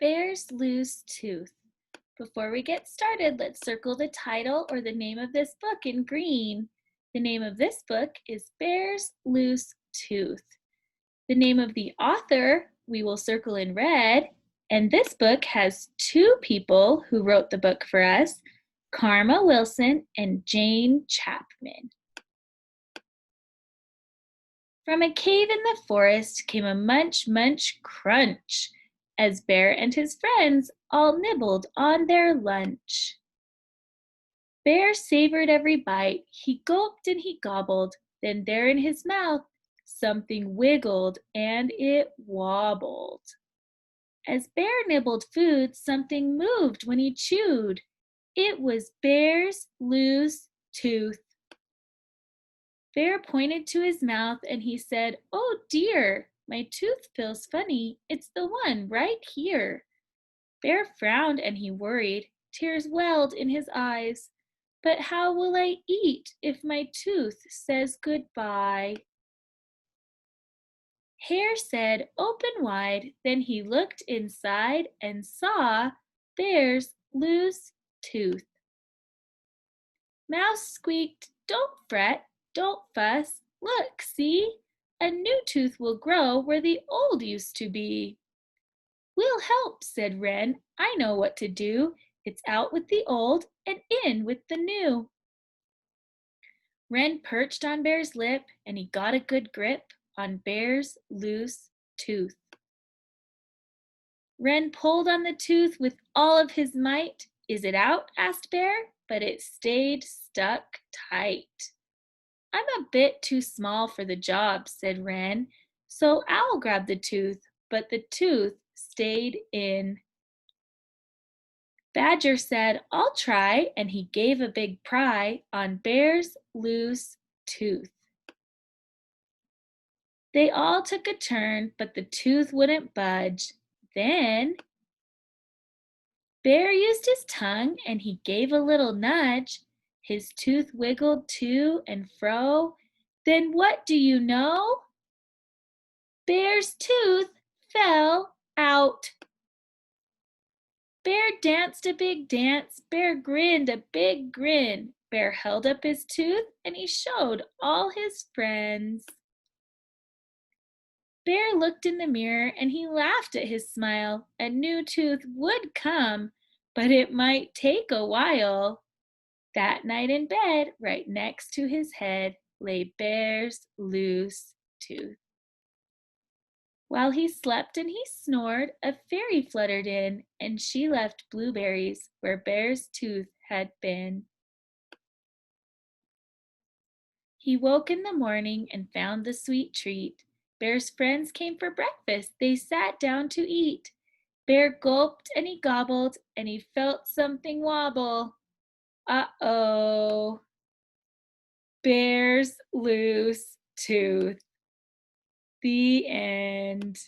Bear's Loose Tooth. Before we get started, let's circle the title or the name of this book in green. The name of this book is Bear's Loose Tooth. The name of the author we will circle in red, and this book has two people who wrote the book for us, Karma Wilson and Jane Chapman. From a cave in the forest came a munch, munch, crunch, as Bear and his friends all nibbled on their lunch. Bear savored every bite, he gulped and he gobbled, then there in his mouth something wiggled and it wobbled. As Bear nibbled food, something moved when he chewed. It was Bear's loose tooth. Bear pointed to his mouth and he said, "Oh dear, my tooth feels funny. It's the one right here." Bear frowned and he worried. Tears welled in his eyes. "But how will I eat if my tooth says goodbye?" Hare said, "Open wide." Then he looked inside and saw Bear's loose tooth. Mouse squeaked, "Don't fret, don't fuss. Look, see? A new tooth will grow where the old used to be." "We'll help," said Wren. "I know what to do. It's out with the old and in with the new." Wren perched on Bear's lip and he got a good grip on Bear's loose tooth. Wren pulled on the tooth with all of his might. "Is it out?" asked Bear, but it stayed stuck tight. "I'm a bit too small for the job," said Wren, "so I'll grab the tooth," but the tooth stayed in. Badger said, "I'll try," and he gave a big pry on Bear's loose tooth. They all took a turn, but the tooth wouldn't budge. Then Bear used his tongue and he gave a little nudge. His tooth wiggled to and fro. Then what do you know? Bear's tooth fell out. Bear danced a big dance. Bear grinned a big grin. Bear held up his tooth and he showed all his friends. Bear looked in the mirror and he laughed at his smile. A new tooth would come, but it might take a while. That night in bed, right next to his head, lay Bear's loose tooth. While he slept and he snored, a fairy fluttered in, and she left blueberries where Bear's tooth had been. He woke in the morning and found the sweet treat. Bear's friends came for breakfast. They sat down to eat. Bear gulped and he gobbled, and he felt something wobble. Uh-oh. Bear's loose tooth. The end.